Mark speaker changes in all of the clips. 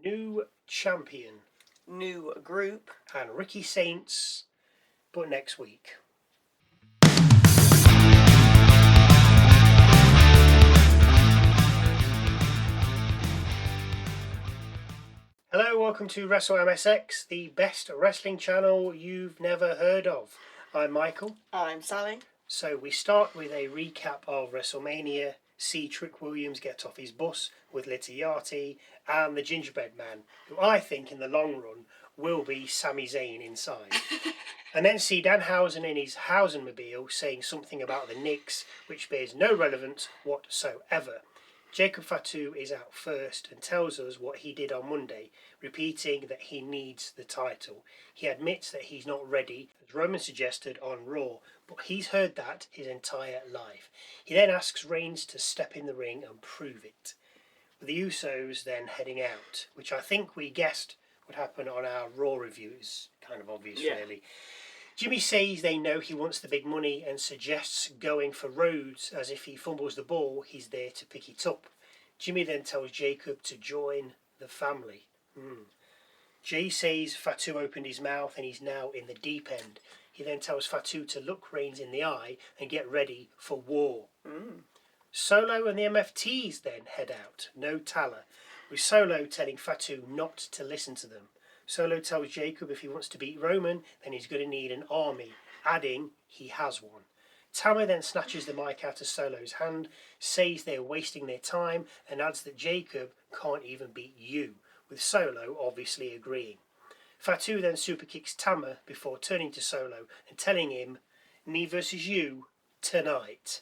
Speaker 1: New champion.
Speaker 2: New group.
Speaker 1: And Ricky Saints, but next week. Hello, welcome to WrestleMX, the best wrestling channel you've never heard of. I'm Michael.
Speaker 2: I'm Sally.
Speaker 1: So we start with a recap of WrestleMania, see Trick Williams get off his bus with Litiati and the Gingerbread Man, who I think in the long run will be Sami Zayn inside. And then see Danhausen in his Hausenmobile saying something about the Knicks, which bears no relevance whatsoever. Jacob Fatu is out first and tells us what he did on Monday, repeating that he needs the title. He admits that he's not ready, as Roman suggested on Raw, but he's heard that his entire life. He then asks Reigns to step in the ring and prove it. With the Usos then heading out, which I think we guessed would happen on our Raw reviews. Kind of obvious, really. Jimmy says they know he wants the big money and suggests going for Rhodes, as if he fumbles the ball, he's there to pick it up. Jimmy then tells Jacob to join the family. Jay says Fatu opened his mouth and he's now in the deep end. He then tells Fatu to look Reigns in the eye and get ready for war. Solo and the MFTs then head out, no Tala, with Solo telling Fatu not to listen to them. Solo tells Jacob if he wants to beat Roman, then he's going to need an army, adding he has one. Tama then snatches the mic out of Solo's hand, says they're wasting their time, and adds that Jacob can't even beat you, with Solo obviously agreeing. Fatu then superkicks Tama before turning to Solo and telling him, me versus you tonight.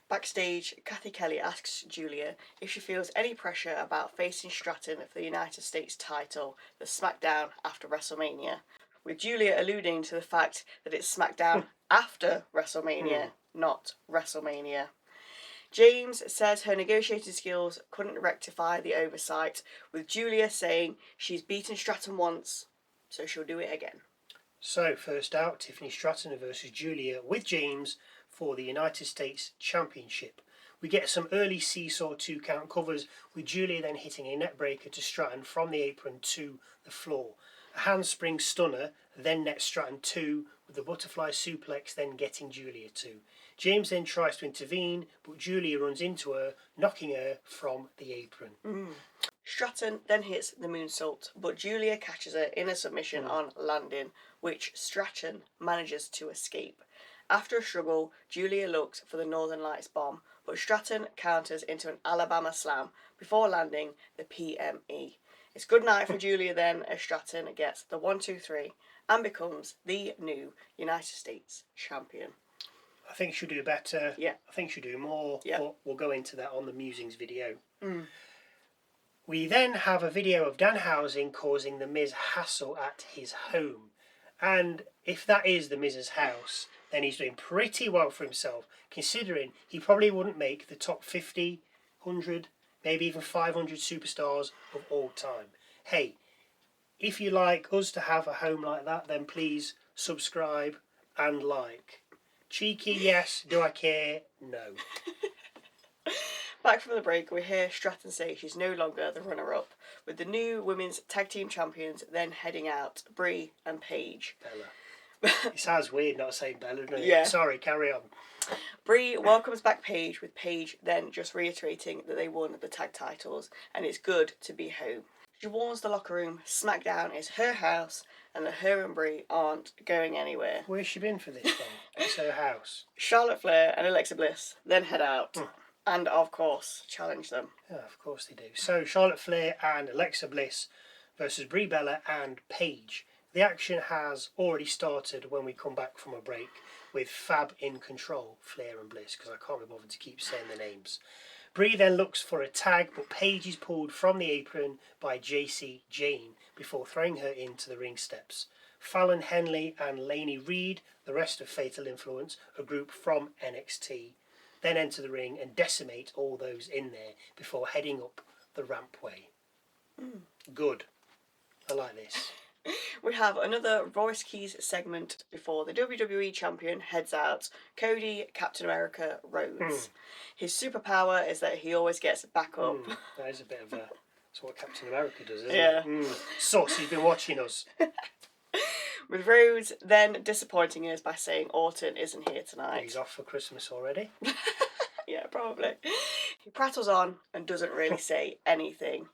Speaker 2: Backstage, Kathy Kelly asks Giulia if she feels any pressure about facing Stratton for the United States title, the SmackDown after WrestleMania, with Giulia alluding to the fact that it's SmackDown after WrestleMania, not WrestleMania. James says her negotiating skills couldn't rectify the oversight, with Giulia saying she's beaten Stratton once, so she'll do it again.
Speaker 1: So, first out, Tiffany Stratton versus Giulia with James for the United States Championship. We get some early seesaw 2-count covers, with Giulia then hitting a neckbreaker to Stratton from the apron to the floor. A handspring stunner then nets Stratton 2, with the butterfly suplex then getting Giulia 2. James then tries to intervene, but Giulia runs into her, knocking her from the apron.
Speaker 2: Stratton then hits the moonsault, but Giulia catches her in a submission on landing, which Stratton manages to escape. After a struggle, Giulia looks for the Northern Lights bomb, but Stratton counters into an Alabama slam before landing the PME. It's good night for Giulia then, as Stratton gets the 1-2-3 and becomes the new United States champion.
Speaker 1: I think she'll do better.
Speaker 2: Yeah.
Speaker 1: I think she'll do more.
Speaker 2: Yeah.
Speaker 1: But we'll go into that on the Musings video. We then have a video of Danhausen causing the Miz hassle at his home. And if that is the Miz's house, then he's doing pretty well for himself, considering he probably wouldn't make the top 50, 100, maybe even 500 superstars of all time. Hey, if you like us to have a home like that, then please subscribe and like. Cheeky, yes. Do I care? No.
Speaker 2: Back from the break, we hear Stratton say she's no longer the runner-up, with the new women's tag team champions then heading out, Brie and Paige.
Speaker 1: Bella. It sounds weird not saying Bella, doesn't it?
Speaker 2: Yeah.
Speaker 1: Sorry, carry on.
Speaker 2: Brie welcomes back Paige, with Paige then just reiterating that they won the tag titles and it's good to be home. She warns the locker room SmackDown is her house and that her and Brie aren't going anywhere.
Speaker 1: Where's she been for this one? It's her house.
Speaker 2: Charlotte Flair and Alexa Bliss then head out and, of course, challenge them.
Speaker 1: Yeah, of course they do. So, Charlotte Flair and Alexa Bliss versus Brie Bella and Paige. The action has already started when we come back from a break, with Fab in control, Flair and Bliss, because I can't be bothered to keep saying the names. Brie then looks for a tag, but Paige is pulled from the apron by Jacy Jayne before throwing her into the ring steps. Fallon Henley and Lainey Reed, the rest of Fatal Influence, a group from NXT, then enter the ring and decimate all those in there before heading up the rampway. Good. I like this.
Speaker 2: We have another Royce Keys segment before the WWE champion heads out, Cody Captain America Rhodes. His superpower is that he always gets back up.
Speaker 1: That is a bit of a That's what Captain America does, isn't
Speaker 2: Yeah.
Speaker 1: it? Sauce, he's been watching us.
Speaker 2: With Rhodes then disappointing us by saying Orton isn't here tonight.
Speaker 1: He's off for Christmas already.
Speaker 2: Yeah, probably. He prattles on and doesn't really say anything.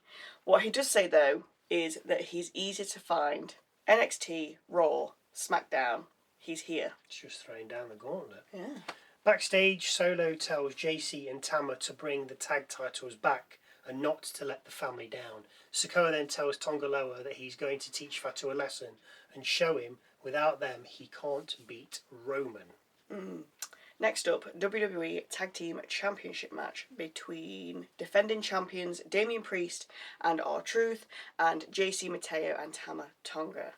Speaker 2: What he does say, though, is that he's easy to find. NXT, Raw, SmackDown, he's here.
Speaker 1: It's just throwing down the gauntlet.
Speaker 2: Yeah.
Speaker 1: Backstage, Solo tells Jacy and Tama to bring the tag titles back and not to let the family down. Sikoa then tells Tonga Loa that he's going to teach Fatu a lesson and show him without them he can't beat Roman.
Speaker 2: Next up, WWE Tag Team Championship match between defending champions Damian Priest and R-Truth and JC Mateo and Tama Tonga.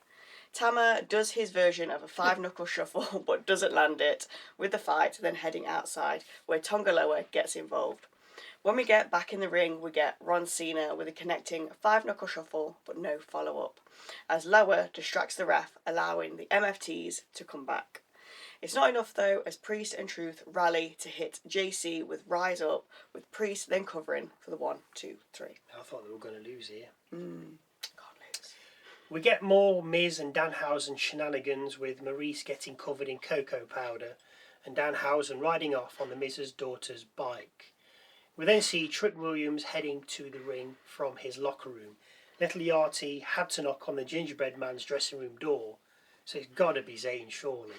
Speaker 2: Tama does his version of a 5-knuckle shuffle but doesn't land it, with the fight then heading outside where Tonga Loa gets involved. When we get back in the ring, we get Ron Cena with a connecting 5-knuckle shuffle but no follow-up, as Loa distracts the ref, allowing the MFTs to come back. It's not enough though, as Priest and Truth rally to hit JC with Rise Up, with Priest then covering for the 1, 2, 3.
Speaker 1: I thought they were going to lose here.
Speaker 2: Can't lose.
Speaker 1: We get more Miz and Danhausen shenanigans, with Maurice getting covered in cocoa powder and Danhausen riding off on the Miz's daughter's bike. We then see Trick Williams heading to the ring from his locker room. Little Yachty had to knock on the gingerbread man's dressing room door, so it's got to be Zayn, surely.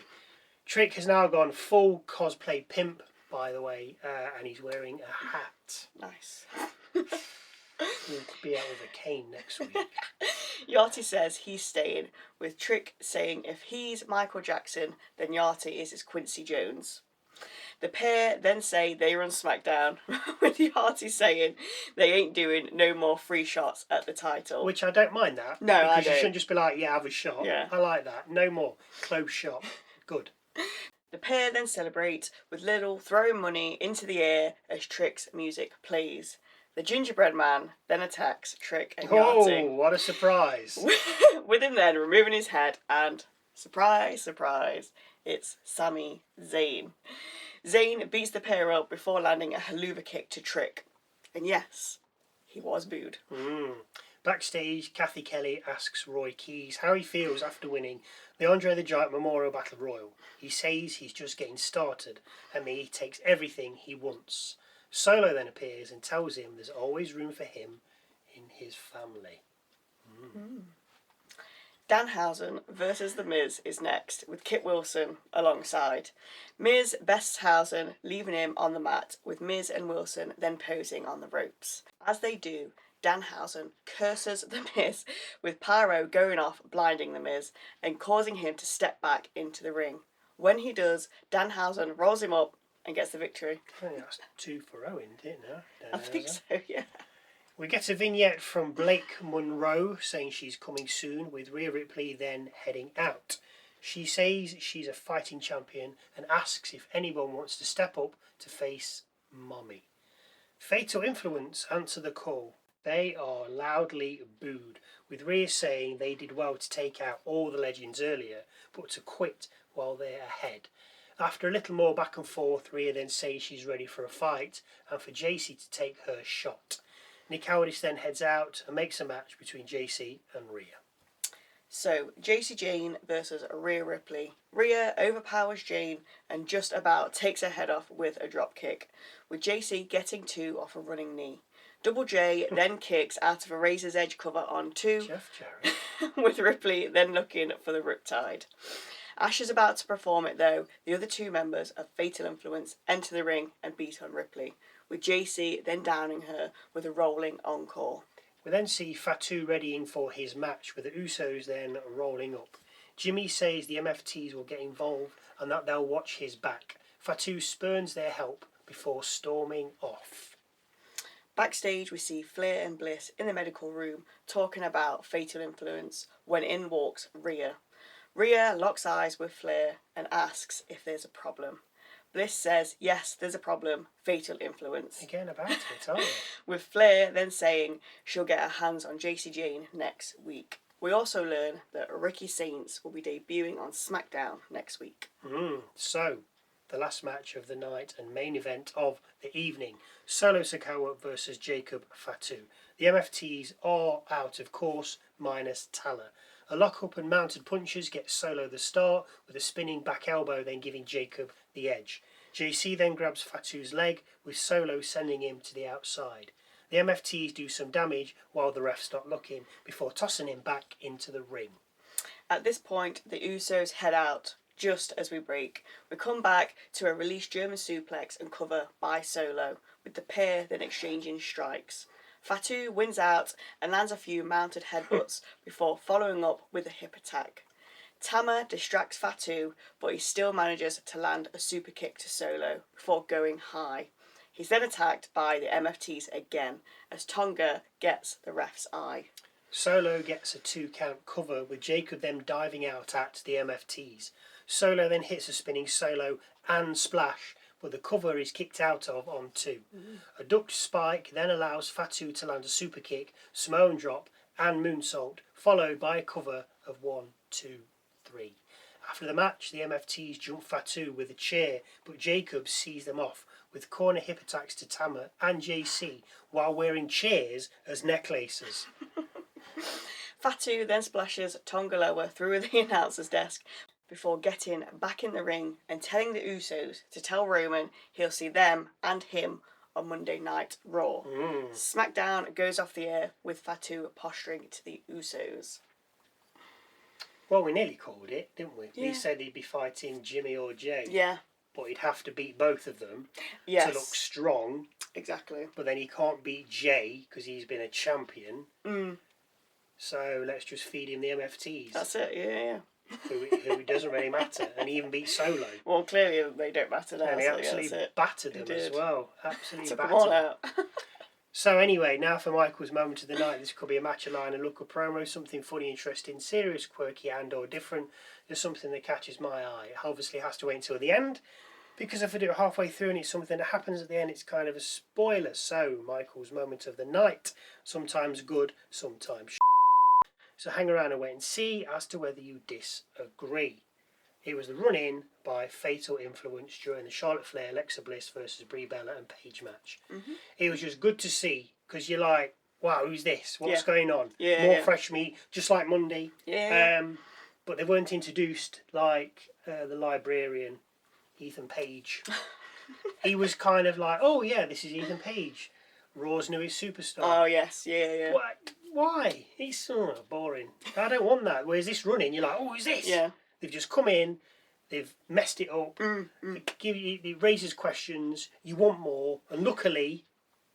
Speaker 1: Trick has now gone full cosplay pimp, by the way, and he's wearing a hat.
Speaker 2: Nice.
Speaker 1: He'll be out with a cane next week.
Speaker 2: Yachty says he's staying, with Trick saying if he's Michael Jackson, then Yachty is his Quincy Jones. The pair then say they run SmackDown, with Yachty saying they ain't doing no more free shots at the title.
Speaker 1: Which I don't mind that.
Speaker 2: No, I
Speaker 1: because
Speaker 2: don't.
Speaker 1: you shouldn't just be like, yeah, have a shot.
Speaker 2: Yeah.
Speaker 1: I like that. No more. Close shot. Good.
Speaker 2: The pair then celebrate, with Little throwing money into the air as Trick's music plays. The gingerbread man then attacks Trick and Yachty.
Speaker 1: Oh, what a surprise.
Speaker 2: With him then removing his head and, surprise, surprise, it's Sami Zayn. Zayn beats the pair up before landing a haluva kick to Trick. And yes, he was booed.
Speaker 1: Backstage, Kathy Kelly asks Royce Keys how he feels after winning the Andre the Giant Memorial Battle Royal. He says he's just getting started and that he takes everything he wants. Solo then appears and tells him there's always room for him in his family.
Speaker 2: Danhausen versus The Miz is next, with Kit Wilson alongside. Miz bests Hausen, leaving him on the mat, with Miz and Wilson then posing on the ropes. As they do, Danhausen curses The Miz, with pyro going off, blinding The Miz, and causing him to step back into the ring. When he does, Danhausen rolls him up and gets the victory.
Speaker 1: I think that's 2 for Owen, didn't it?
Speaker 2: I think so, yeah.
Speaker 1: We get a vignette from Blake Monroe saying she's coming soon, with Rhea Ripley then heading out. She says she's a fighting champion and asks if anyone wants to step up to face Mommy. Fatal Influence answer the call. They are loudly booed, with Rhea saying they did well to take out all the legends earlier, but to quit while they're ahead. After a little more back and forth, Rhea then says she's ready for a fight and for Jacy to take her shot. Nick Aldis then heads out and makes a match between Jacy and Rhea.
Speaker 2: So, Jacy Jayne versus Rhea Ripley. Rhea overpowers Jayne and just about takes her head off with a drop kick, with Jacy getting 2 off a running knee. Double J then kicks out of a Razor's Edge cover on 2,
Speaker 1: Jeff Jarrett.
Speaker 2: with Ripley then looking for the Riptide. Ash is about to perform it though. The other 2 members of Fatal Influence enter the ring and beat on Ripley, with Jacy then downing her with a rolling encore.
Speaker 1: We then see Fatu readying for his match, with the Usos then rolling up. Jimmy says the MFTs will get involved and that they'll watch his back. Fatu spurns their help before storming off.
Speaker 2: Backstage we see Flair and Bliss in the medical room talking about Fatal Influence when in walks Rhea. Rhea locks eyes with Flair and asks if there's a problem. Bliss says, yes, there's a problem, Fatal Influence.
Speaker 1: Again about it, aren't we?
Speaker 2: With Flair then saying she'll get her hands on Jacy Jayne next week. We also learn that Ricky Saints will be debuting on SmackDown next week.
Speaker 1: So, the last match of the night and main event of the evening. Solo Sikoa versus Jacob Fatu. The MFTs are out, of course, minus Tala. A lock-up and mounted punches get Solo the start with a spinning back elbow, then giving Jacob the edge. Jacy then grabs Fatu's leg, with Solo sending him to the outside. The MFTs do some damage while the refs start looking before tossing him back into the ring.
Speaker 2: At this point, the Usos head out just as we break. We come back to a released German suplex and cover by Solo, with the pair then exchanging strikes. Fatu wins out and lands a few mounted headbutts before following up with a hip attack. Tama distracts Fatu, but he still manages to land a super kick to Solo before going high. He's then attacked by the MFTs again as Tonga gets the ref's eye.
Speaker 1: Solo gets a 2 count cover with Jacob then diving out at the MFTs. Solo then hits a spinning solo and splash, but the cover is kicked out of on 2. A ducked spike then allows Fatu to land a super kick, Samoan drop and moonsault, followed by a cover of 1, 2, 3. After the match, the MFTs jump Fatu with a chair, but Jacob sees them off with corner hip attacks to Tama and JC while wearing chairs as necklaces.
Speaker 2: Fatu then splashes Tongaloa through the announcer's desk before getting back in the ring and telling the Usos to tell Roman he'll see them and him on Monday Night Raw. SmackDown goes off the air with Fatu posturing to the Usos.
Speaker 1: Well, we nearly called it, didn't we?
Speaker 2: Yeah.
Speaker 1: We said he'd be fighting Jimmy or Jay.
Speaker 2: Yeah.
Speaker 1: But he'd have to beat both of them
Speaker 2: Yes.
Speaker 1: to look strong.
Speaker 2: Exactly.
Speaker 1: But then he can't beat Jay because he's been a champion. So let's just feed him the MFTs.
Speaker 2: That's it, yeah.
Speaker 1: Who doesn't really matter. And he even beat Solo.
Speaker 2: Well, clearly they don't matter now.
Speaker 1: And he
Speaker 2: so
Speaker 1: absolutely
Speaker 2: yeah,
Speaker 1: battered them
Speaker 2: He
Speaker 1: as
Speaker 2: did.
Speaker 1: well. Absolutely
Speaker 2: Took
Speaker 1: battered
Speaker 2: them all
Speaker 1: them.
Speaker 2: out.
Speaker 1: So anyway, now for Michael's moment of the night. This could be a match, a line, a look, a promo, something funny, interesting, serious, quirky and or different. There's something that catches my eye. It obviously has to wait until the end, because if I do it halfway through and it's something that happens at the end, it's kind of a spoiler. So, Michael's moment of the night. Sometimes good, sometimes So hang around and wait and see as to whether you disagree. It was the run-in by Fatal Influence during the Charlotte Flair, Alexa Bliss versus Brie Bella and Paige match. It was just good to see, because you're like, wow, who's this? What's going on? More fresh meat, just like Monday. But they weren't introduced like the librarian, Ethan Page. He was kind of like, oh yeah, this is Ethan Page, Raw's newest superstar.
Speaker 2: Oh, yes, yeah.
Speaker 1: Why? He's boring. I don't want that. Whereas this running, you're like, oh, who's this?
Speaker 2: Yeah.
Speaker 1: They've just come in, they've messed it up, it raises questions, you want more, and luckily,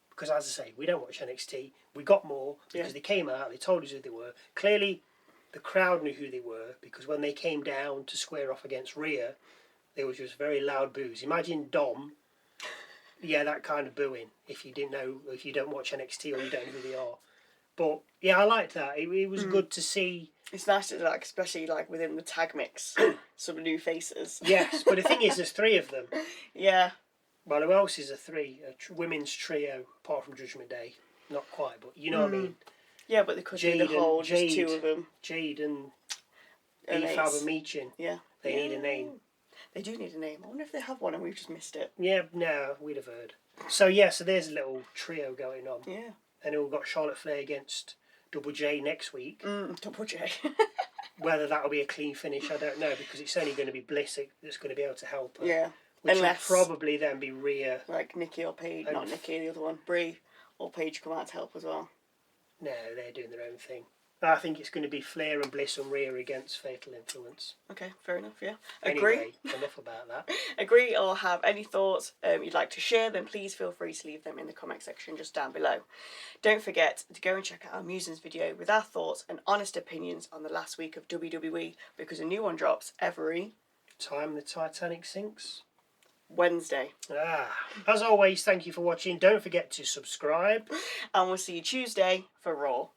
Speaker 1: because as I say, we don't watch NXT, we got more, because they came out, they told us who they were. Clearly, the crowd knew who they were, because when they came down to square off against Rhea, there was just very loud boos. Imagine Dom, that kind of booing, if you don't watch NXT or you don't know who they are. But, yeah, I liked that. It was good to see.
Speaker 2: It's nice to, especially, within the tag mix, some new faces.
Speaker 1: Yes, but the thing is, there's 3 of them.
Speaker 2: Yeah.
Speaker 1: Well, who else is a 3? A women's trio, apart from Judgment Day. Not quite, but you know what I mean.
Speaker 2: Yeah, but they could do the whole, just 2 of them.
Speaker 1: Jade and
Speaker 2: Ace.
Speaker 1: Efab and Meechin.
Speaker 2: Yeah.
Speaker 1: They need a name.
Speaker 2: They do need a name. I wonder if they have one and we've just missed it.
Speaker 1: Yeah, no, we'd have heard. So there's a little trio going on.
Speaker 2: Yeah.
Speaker 1: And we've got Charlotte Flair against Double J next week.
Speaker 2: Double J.
Speaker 1: Whether that'll be a clean finish, I don't know, because it's only going to be Bliss that's going to be able to help her.
Speaker 2: Yeah.
Speaker 1: Which
Speaker 2: Unless,
Speaker 1: will probably then be Rhea.
Speaker 2: Like Nikki or Paige. Not Nikki, the other one. Brie or Paige come out to help as well.
Speaker 1: No, they're doing their own thing. I think it's going to be Flair and Bliss and Rhea against Fatal Influence.
Speaker 2: Okay, fair enough, yeah. Agree.
Speaker 1: Anyway, enough about that.
Speaker 2: Agree or have any thoughts you'd like to share, then please feel free to leave them in the comment section just down below. Don't forget to go and check out our Musings video with our thoughts and honest opinions on the last week of WWE, because a new one drops every
Speaker 1: time the Titanic sinks.
Speaker 2: Wednesday.
Speaker 1: As always, thank you for watching. Don't forget to subscribe.
Speaker 2: And we'll see you Tuesday for Raw.